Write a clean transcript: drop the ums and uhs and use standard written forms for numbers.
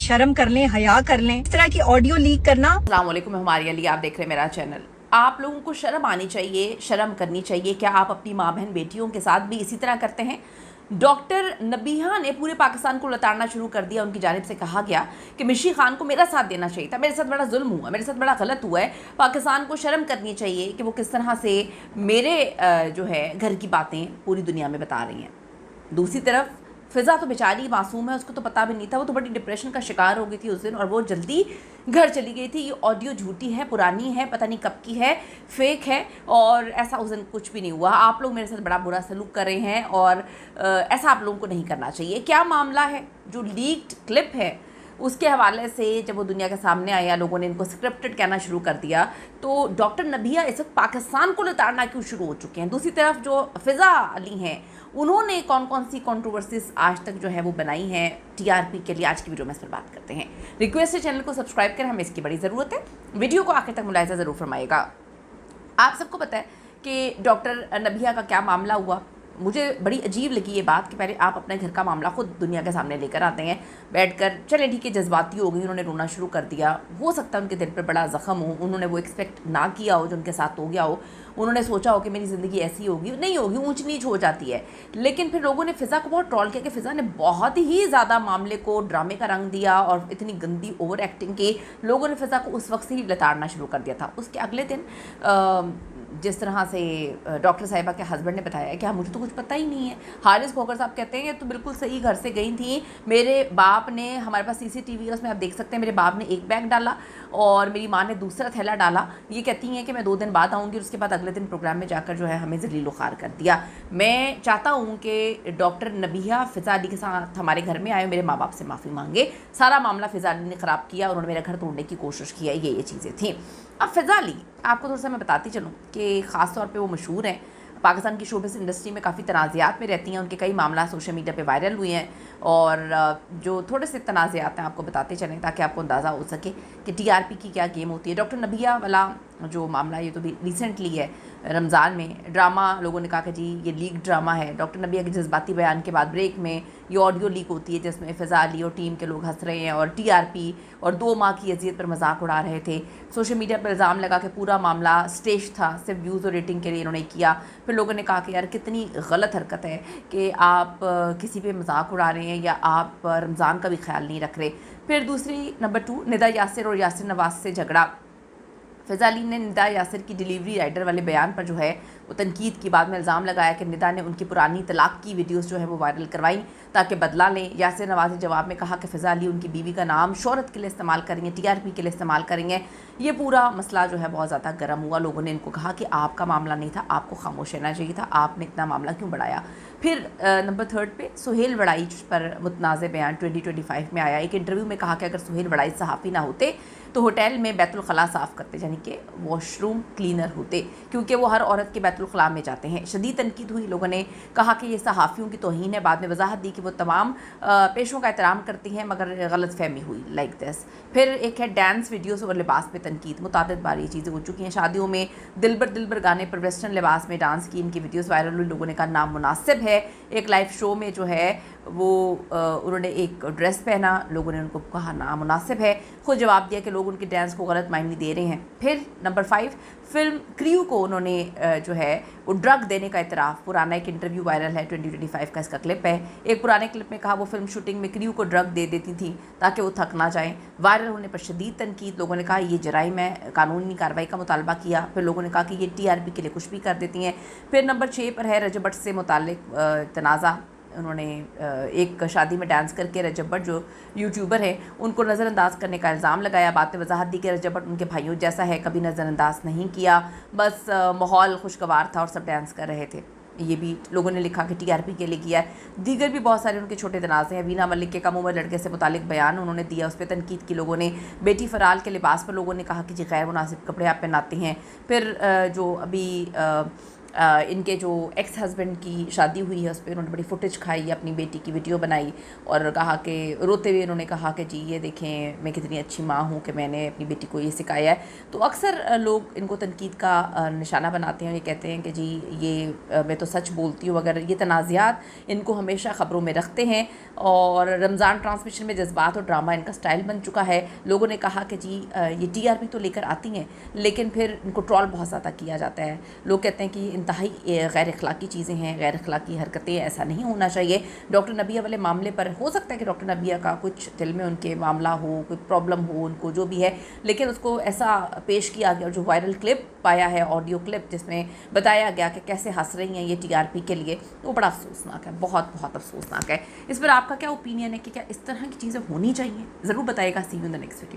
शर्म कर लें, हया कर लें। इस तरह की ऑडियो लीक करना। अस्सलाम वालेकुम, मैं हमारी अली, आप देख रहे हैं मेरा चैनल। आप लोगों को शर्म आनी चाहिए, शर्म करनी चाहिए। क्या आप अपनी माँ बहन बेटियों के साथ भी इसी तरह करते हैं? डॉक्टर नबीहा ने पूरे पाकिस्तान को लताड़ना शुरू कर दिया। उनकी जानिब से कहा गया कि मिशी खान को मेरा साथ देना चाहिए था, मेरे साथ बड़ा जुल्म हुआ, मेरे साथ बड़ा गलत हुआ है। पाकिस्तान को शर्म करनी चाहिए कि वो किस तरह से मेरे जो है घर की बातें पूरी दुनिया में बता रही हैं। दूसरी तरफ फ़िज़ा तो बेचारी मासूम है, उसको तो पता भी नहीं था। वो तो बड़ी डिप्रेशन का शिकार हो गई थी उस दिन और वो जल्दी घर चली गई थी। ये ऑडियो झूठी है, पुरानी है, पता नहीं कब की है, फेक है और ऐसा उस दिन कुछ भी नहीं हुआ। आप लोग मेरे साथ बड़ा बुरा सलूक कर रहे हैं और ऐसा आप लोगों को नहीं करना चाहिए। क्या मामला है? जो लीक्ड क्लिप है उसके हवाले से जब वो दुनिया के सामने आया, लोगों ने इनको स्क्रिप्टेड कहना शुरू कर दिया। तो डॉक्टर नबीहा इस वक्त पाकिस्तान को लताड़ना क्यों शुरू हो चुके हैं? दूसरी तरफ जो फ़िज़ा अली हैं, उन्होंने कौन कौन सी कंट्रोवर्सीज आज तक जो है वो बनाई हैं टीआरपी के लिए। आज की वीडियो में इस पर बात करते हैं। रिक्वेस्ट है चैनल को सब्सक्राइब करें, हमें इसकी बड़ी ज़रूरत है। वीडियो को आखिर तक मुलाहिज़ा ज़रूर फरमाइएगा। आप सबको पता है कि डॉक्टर नबीहा का क्या मामला हुआ। मुझे बड़ी अजीब लगी ये बात कि पहले आप अपने घर का मामला खुद दुनिया के सामने लेकर आते हैं बैठकर। चले ठीक है, जज्बाती हो गई, उन्होंने रोना शुरू कर दिया। हो सकता है उनके दिल पर बड़ा ज़ख्म हो, उन्होंने वो एक्सपेक्ट ना किया हो जो उनके साथ हो गया हो। उन्होंने सोचा हो कि मेरी ज़िंदगी ऐसी होगी, नहीं होगी, ऊंच नीच हो जाती है। लेकिन फिर लोगों ने फ़िज़ा को बहुत ट्रोल किया कि फ़िज़ा ने बहुत ही ज़्यादा मामले को ड्रामे का रंग दिया और इतनी गंदी ओवर एक्टिंग की। लोगों ने फ़िज़ा को उस वक्त से ही लताड़ना शुरू कर दिया था। उसके अगले दिन जिस तरह से डॉक्टर साहिबा के हस्बैंड ने बताया कि हाँ मुझे तो कुछ पता ही नहीं है। हारिस खोकर साहब कहते हैं तो बिल्कुल सही घर से गई थी, मेरे बाप ने, हमारे पास सीसीटीवी है उसमें आप देख सकते हैं, मेरे बाप ने एक बैग डाला और मेरी माँ ने दूसरा थैला डाला। ये कहती हैं कि मैं 2 दिन बाद आऊँगी और उसके बाद अगले दिन प्रोग्राम में जाकर जो है हमें ज़लील ख़ार कर दिया। मैं चाहता हूँ कि डॉक्टर नबीहा फ़िज़ा अली के साथ हमारे घर में आए, मेरे माँ बाप से माफ़ी मांगे। सारा मामला फ़िज़ा अली ने ख़राब किया, उन्होंने मेरा घर तोड़ने की कोशिश की है, ये चीज़ें थी। अब फ़िज़ा अली आपको थोड़ा सा मैं बताती चलूँ कि ख़ास तौर पे वो मशहूर हैं, पाकिस्तान की शोबिज़ इंडस्ट्री में काफ़ी तनाज़ात में रहती हैं। उनके कई मामला सोशल मीडिया पे वायरल हुए हैं और जो थोड़े से तनाज़ात हैं आपको बताते चलें ताकि आपको अंदाज़ा हो सके कि टीआरपी की क्या गेम होती है। डॉक्टर नबीहा वाला जो मामला ये तो भी रिसेंटली है, रमज़ान में ड्रामा लोगों ने कहा कि जी ये लीक ड्रामा है। डॉक्टर नबीहा के जज्बाती बयान के बाद ब्रेक में ये ऑडियो लीक होती है जिसमें फ़िज़ा अली और टीम के लोग हंस रहे हैं और टीआरपी और 2 माह की अजियत पर मजाक उड़ा रहे थे। सोशल मीडिया पर इल्ज़ाम लगा कि पूरा मामला स्टेज था, सिर्फ व्यूज़ और रेटिंग के लिए इन्होंने किया। फिर लोगों ने कहा कि यार कितनी गलत हरकत है कि आप किसी पे मजाक उड़ा रहे हैं या आप रमज़ान का भी ख्याल नहीं रख रहे। फिर दूसरी नंबर 2, निदा यासिर और यासिर नवाज से झगड़ा। फ़िज़ा अली ने निदा यासिर की डिलीवरी राइडर वाले बयान पर जो है वो तनकीद की, बाद में इल्ज़ाम लगाया कि निदा ने उनकी पुरानी तलाक की वीडियोस जो है वो वायरल करवाई ताकि बदला लें। यासिर नवाज़ ने जवाब में कहा कि फ़िज़ा अली उनकी बीवी का नाम शोहरत के लिए इस्तेमाल करेंगे, टीआरपी के लिए इस्तेमाल करेंगे। ये पूरा मसला जो है बहुत ज़्यादा गर्म हुआ। लोगों ने इनको कहा कि आपका मामला नहीं था, आपको खामोश रहना चाहिए था, आपने इतना मामला क्यों बढ़ाया। फिर नंबर 3 पे सुहेल वड़ाई पर मुतनाज़ बयान 2025 में आया। एक इंटरव्यू में कहा कि अगर सुहेल वड़ाई सहाफ़ी ना होते तो होटल में बैतुल खला साफ़ करते, यानी कि वॉशरूम क्लीनर होते, क्योंकि वो हर औरत के बैतुल खला में जाते हैं। शदीद तनकीद हुई, लोगों ने कहा कि ये सहाफ़ियों की तौहीन है। बाद में वजाहत दी कि वो तमाम पेशों का एहतराम करती हैं मगर गलत फहमी हुई लाइक दिस। फिर एक है डांस वीडियोस और लिबास पे तनकीद। मुतादिद बार ये चीज़ें हो चुकी हैं। शादियों में दिलबर गाने पर वेस्टर्न लिबास में डांस की इनकी वीडियोस वायरल हुई। लोगों ने कहा नामुनासिब है। एक लाइव शो में जो है वो उन्होंने एक ड्रेस पहना, लोगों ने उनको कहा नामुनासिब है, खुद जवाब दिया कि लोग उनके डांस को गलत मायने दे रहे हैं। फिर नंबर 5, फिल्म क्रू को उन्होंने जो है वो ड्रग देने का इतराफ़। पुराना एक इंटरव्यू वायरल है, 2025 का इसका क्लिप है। एक पुराने क्लिप में कहा वो फिल्म शूटिंग में क्रू को ड्रग दे देती थी ताकि वो थक ना जाएँ। वायरल होने पर शदीद तनकीद। लोगों ने कहा ये जराइम है, कानूनी कार्रवाई का मुतालबा किया। फिर लोगों ने कहा कि ये टीआरपी के लिए कुछ भी कर देती हैं। फिर नंबर 6 पर है रजब भट्ट से मुताल्लिक तनाज़ा। उन्होंने एक शादी में डांस करके रजब भट्ट जो यूट्यूबर है उनको नज़रअंदाज करने का इल्ज़ाम लगाया। बाद में वजाहत दी कि रजब भट्ट उनके भाइयों जैसा है, कभी नज़रअंदाज नहीं किया, बस माहौल खुशगवार था और सब डांस कर रहे थे। ये भी लोगों ने लिखा कि टीआरपी के लिए किया है। दीगर भी बहुत सारे उनके छोटे तनाज़े हैं। वीना मलिक के कम उम्र लड़के से मुतालिक बयान उन्होंने दिया, उस पर तनकीद की लोगों ने। बेटी फ़राल के लिबास पर लोगों ने कहा कि जी गैर मुनासिब कपड़े आप पहनाते हैं। फिर जो अभी ان کے جو ایکس ہسبینڈ کی شادی ہوئی ہے اس پہ انہوں نے بڑی فوٹیج کھائی، اپنی بیٹی کی ویڈیو بنائی اور کہا کہ روتے ہوئے انہوں نے کہا کہ جی یہ دیکھیں میں کتنی اچھی ماں ہوں کہ میں نے اپنی بیٹی کو یہ سکھایا ہے۔ تو اکثر لوگ ان کو تنقید کا نشانہ بناتے ہیں، یہ کہتے ہیں کہ جی یہ میں تو سچ بولتی ہوں، اگر یہ تنازعات ان کو ہمیشہ خبروں میں رکھتے ہیں اور رمضان ٹرانسمیشن میں جذبات اور ڈرامہ ان کا سٹائل بن چکا ہے۔ لوگوں نے کہا کہ جی یہ ٹی آر پی تو لے کر آتی ہیں لیکن پھر ان کو ٹرول بہت زیادہ کیا جاتا ہے، لوگ کہتے ہیں کہ یہ انتہائی غیر اخلاقی چیزیں ہیں، غیر اخلاقی حرکتیں، ایسا نہیں ہونا چاہیے۔ ڈاکٹر نبیہ والے معاملے پر ہو سکتا ہے کہ ڈاکٹر نبیہ کا کچھ دل میں ان کے معاملہ ہو، کوئی پرابلم ہو ان کو، جو بھی ہے، لیکن اس کو ایسا پیش کیا گیا، جو وائرل کلپ پایا ہے، آڈیو کلپ جس میں بتایا گیا کہ کیسے ہنس رہی ہیں یہ ٹی آر پی کے لیے، وہ بڑا افسوسناک ہے، بہت بہت افسوسناک ہے۔ اس پر آپ کا کیا اوپینین ہے کہ کیا اس طرح کی چیزیں ہونی چاہیے؟ ضرور بتائے گا۔ See you in the next video.